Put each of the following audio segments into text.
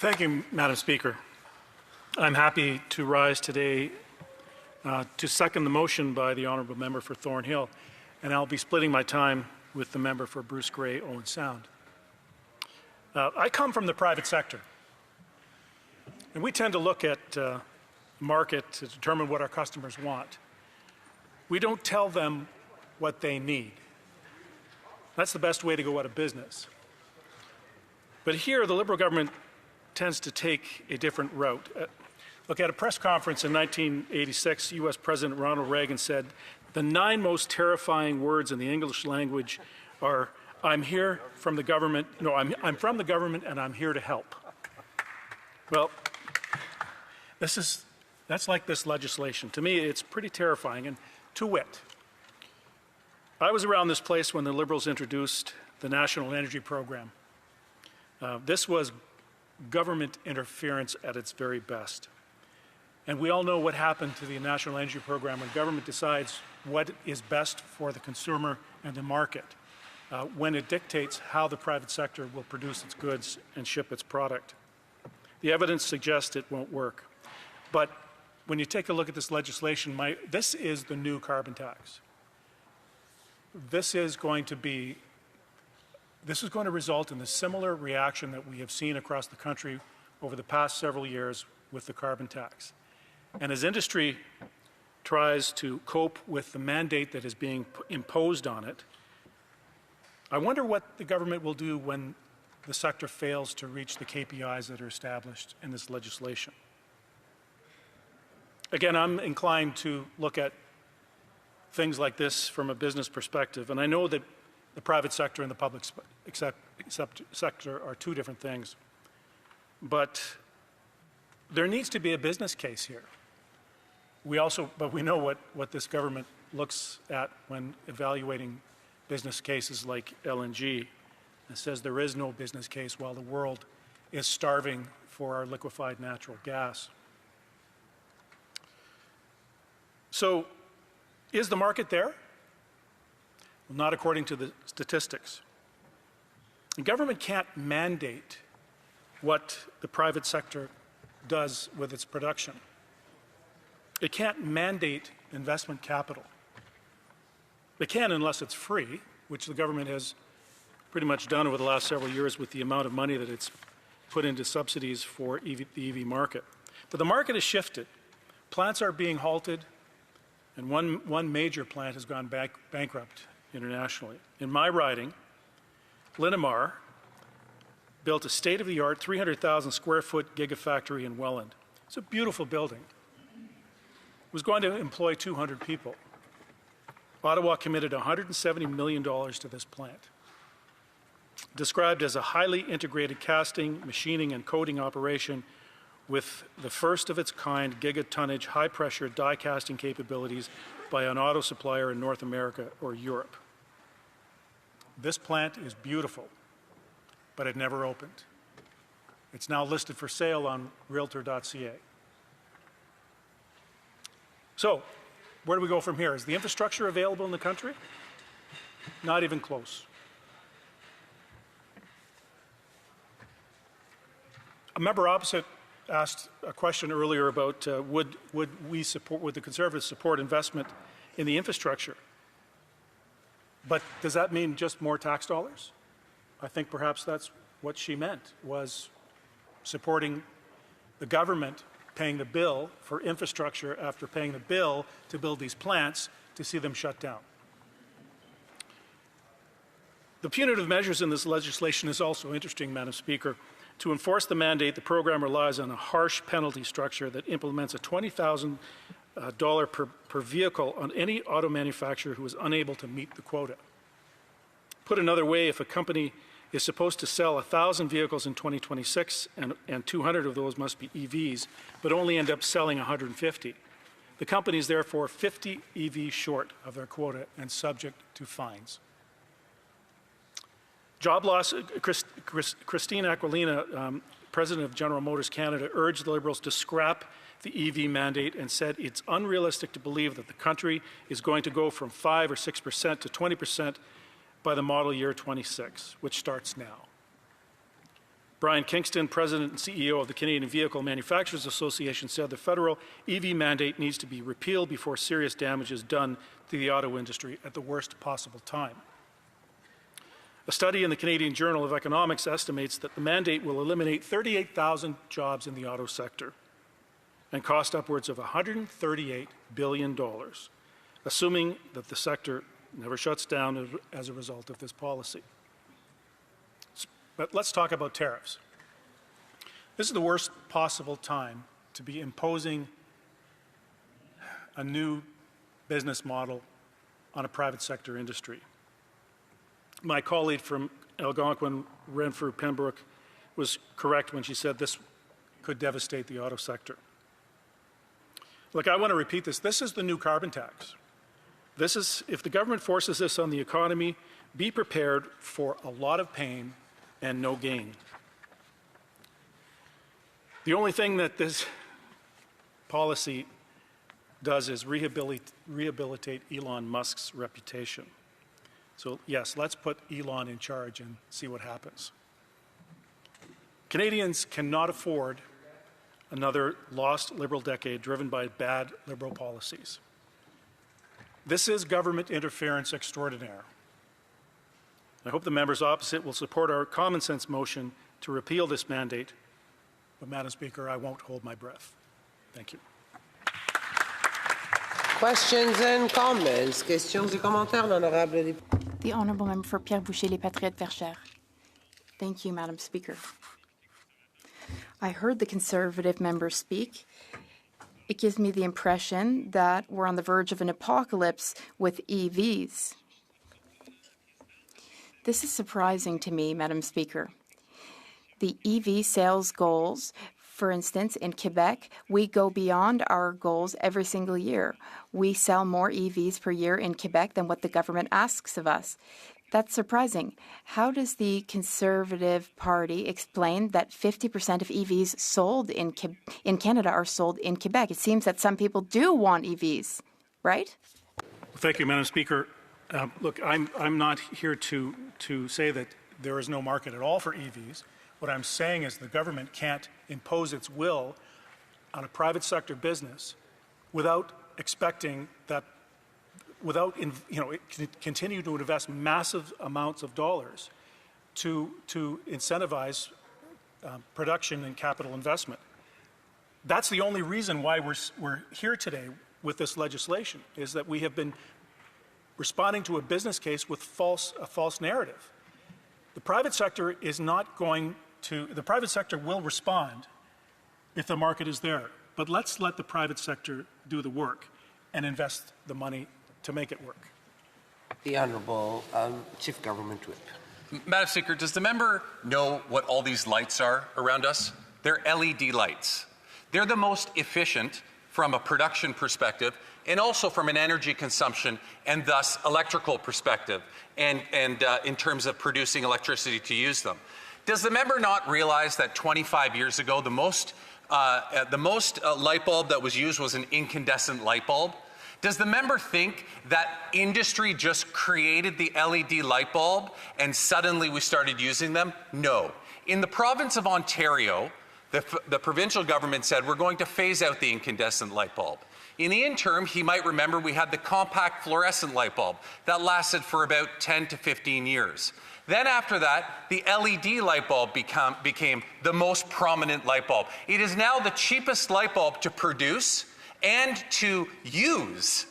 Thank you, Madam Speaker. I'm happy to rise today to second the motion by the Honourable Member for Thornhill, and I'll be splitting my time with the member for Bruce Grey, Owen Sound. I come from the private sector, and we tend to look at the market to determine what our customers want. We don't tell them what they need. That's the best way to go out of business. But here, the Liberal government tends to take a different route. Look, at a press conference in 1986, U.S. President Ronald Reagan said, "The 9 most terrifying words in the English language are, I'm here from the government, no, I'm from the government and I'm here to help." Well, that's like this legislation. To me, it's pretty terrifying, and to wit, I was around this place when the Liberals introduced the National Energy Program. This was government interference at its very best. And we all know what happened to the National Energy Program when government decides what is best for the consumer and the market, when it dictates how the private sector will produce its goods and ship its product. The evidence suggests it won't work. But when you take a look at this legislation, this is the new carbon tax. This is going to result in the similar reaction that we have seen across the country over the past several years with the carbon tax. And as industry tries to cope with the mandate that is being imposed on it, I wonder what the government will do when the sector fails to reach the KPIs that are established in this legislation. Again, I'm inclined to look at things like this from a business perspective, and I know that the private sector and the public sector are two different things. But there needs to be a business case here. But we know what this government looks at when evaluating business cases like LNG. It says there is no business case while the world is starving for our liquefied natural gas. So, is the market there? Well, not according to the statistics. The government can't mandate what the private sector does with its production. It can't mandate investment capital. It can unless it's free, which the government has pretty much done over the last several years with the amount of money that it's put into subsidies for the EV market. But the market has shifted. Plants are being halted, and one major plant has gone bankrupt internationally. In my riding, Linamar built a state-of-the-art 300,000 square foot gigafactory in Welland. It's a beautiful building. It was going to employ 200 people. Ottawa committed $170 million to this plant. Described as a highly integrated casting, machining, and coating operation with the first of its kind gigatonnage high-pressure die casting capabilities by an auto supplier in North America or Europe. This plant is beautiful, but it never opened. It's now listed for sale on realtor.ca. So, where do we go from here? Is the infrastructure available in the country? Not even close. A member opposite asked a question earlier about would the Conservatives support investment in the infrastructure? But does that mean just more tax dollars? I think perhaps that's what she meant, was supporting the government paying the bill for infrastructure after paying the bill to build these plants to see them shut down. The punitive measures in this legislation is also interesting, Madam Speaker. To enforce the mandate, the program relies on a harsh penalty structure that implements a $20,000 per vehicle on any auto manufacturer who is unable to meet the quota. Put another way, if a company is supposed to sell 1,000 vehicles in 2026 and 200 of those must be EVs, but only end up selling 150, the company is therefore 50 EVs short of their quota and subject to fines. Job loss, Christine Aquilina, President of General Motors Canada, urged the Liberals to scrap the EV mandate and said it's unrealistic to believe that the country is going to go from 5 or 6% to 20% by the model year 26, which starts now. Brian Kingston, President and CEO of the Canadian Vehicle Manufacturers Association, said the federal EV mandate needs to be repealed before serious damage is done to the auto industry at the worst possible time. A study in the Canadian Journal of Economics estimates that the mandate will eliminate 38,000 jobs in the auto sector and cost upwards of $138 billion, assuming that the sector never shuts down as a result of this policy. But let's talk about tariffs. This is the worst possible time to be imposing a new business model on a private sector industry. My colleague from Algonquin, Renfrew, Pembroke, was correct when she said this could devastate the auto sector. Look, I want to repeat this. This is the new carbon tax. This is, if the government forces this on the economy, be prepared for a lot of pain and no gain. The only thing that this policy does is rehabilitate Elon Musk's reputation. So yes, let's put Elon in charge and see what happens. Canadians cannot afford another lost Liberal decade driven by bad Liberal policies. This is government interference extraordinaire. I hope the members opposite will support our common sense motion to repeal this mandate. But, Madam Speaker, I won't hold my breath. Thank you. Questions and comments. Questions et commentaires, l'honorable député. The Honourable Member for Pierre Boucher, Les Patriotes Verchères. Thank you, Madam Speaker. I heard the Conservative member speak. It gives me the impression that we're on the verge of an apocalypse with EVs. This is surprising to me, Madam Speaker. The EV sales goals, for instance, in Quebec, we go beyond our goals every single year. We sell more EVs per year in Quebec than what the government asks of us. That's surprising. How does the Conservative Party explain that 50% of EVs sold in Canada are sold in Quebec? It seems that some people do want EVs, right? Thank you, Madam Speaker. Look, I'm not here to say that there is no market at all for EVs. What I'm saying is the government can't impose its will on a private sector business without expecting that, continue to invest massive amounts of dollars to incentivize production and capital investment. That's the only reason why we're here today with this legislation, is that we have been responding to a business case with a false narrative. The private sector is not going to, the private sector will respond if the market is there. But let's let the private sector do the work and invest the money to make it work. The Honourable Chief Government Whip. Madam Speaker, does the member know what all these lights are around us? They're LED lights. They're the most efficient from a production perspective and also from an energy consumption and thus electrical perspective and in terms of producing electricity to use them. Does the member not realize that 25 years ago the most light bulb that was used was an incandescent light bulb? Does the member think that industry just created the LED light bulb and suddenly we started using them? No. In the province of Ontario, the provincial government said we're going to phase out the incandescent light bulb. In the interim, he might remember we had the compact fluorescent light bulb that lasted for about 10 to 15 years. Then after that, the LED light bulb became the most prominent light bulb. It is now the cheapest light bulb to produce and to use.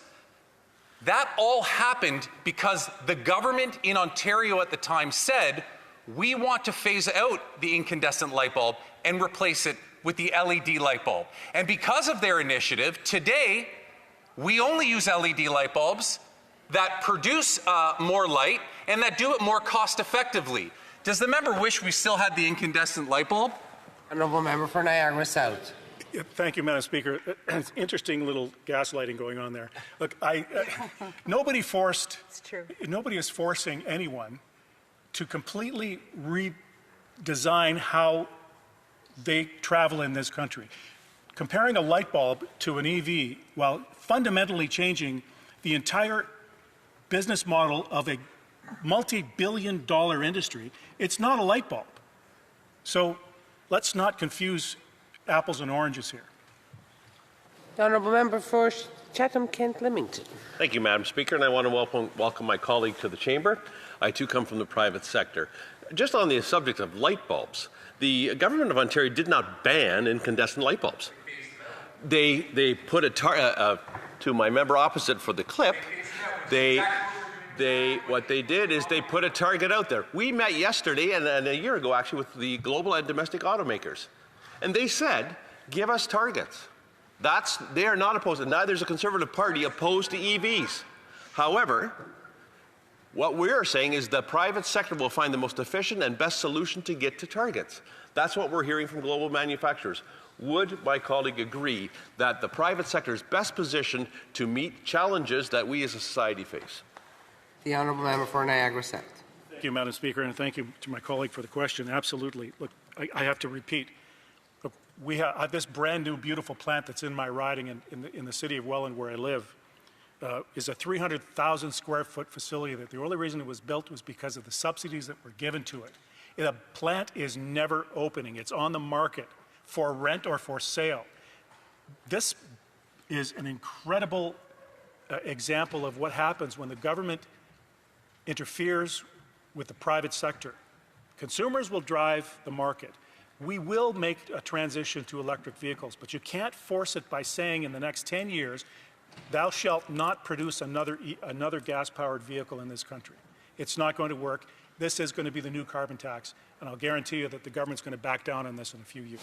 That all happened because the government in Ontario at the time said, we want to phase out the incandescent light bulb and replace it with the LED light bulb. And because of their initiative, today, we only use LED light bulbs that produce more light and that do it more cost effectively. Does the member wish we still had the incandescent light bulb? Honourable Member for Niagara South. Thank you, Madam Speaker. It's interesting little gaslighting going on there. Look, nobody is forcing anyone to completely redesign how they travel in this country. Comparing a light bulb to an EV while fundamentally changing the entire business model of a multi-billion-dollar industry, it's not a light bulb. So let's not confuse apples and oranges here. The honourable member for Chatham-Kent-Leamington. Thank you, Madam Speaker, and I want to welcome my colleague to the chamber. I too come from the private sector. Just on the subject of light bulbs, the government of Ontario did not ban incandescent light bulbs. They put to my member opposite for the clip, what they did is they put a target out there. We met yesterday and a year ago actually with the global and domestic automakers, and they said, give us targets. They are not opposed, and neither is a Conservative Party opposed to EVs. However, what we're saying is the private sector will find the most efficient and best solution to get to targets. That's what we're hearing from global manufacturers. Would my colleague agree that the private sector is best positioned to meet challenges that we as a society face? The honourable member for Niagara South. Thank you, Madam Speaker, and thank you to my colleague for the question. Absolutely. Look, I have to repeat. Look, we have this brand new, beautiful plant that's in my riding in the city of Welland, where I live, is a 300,000 square foot facility that the only reason it was built was because of the subsidies that were given to it. The plant is never opening. It's on the market for rent or for sale. This is an incredible example of what happens when the government interferes with the private sector. Consumers will drive the market. We will make a transition to electric vehicles, but you can't force it by saying in the next 10 years, thou shalt not produce another gas-powered vehicle in this country. It's not going to work. This is going to be the new carbon tax, and I'll guarantee you that the government's going to back down on this in a few years.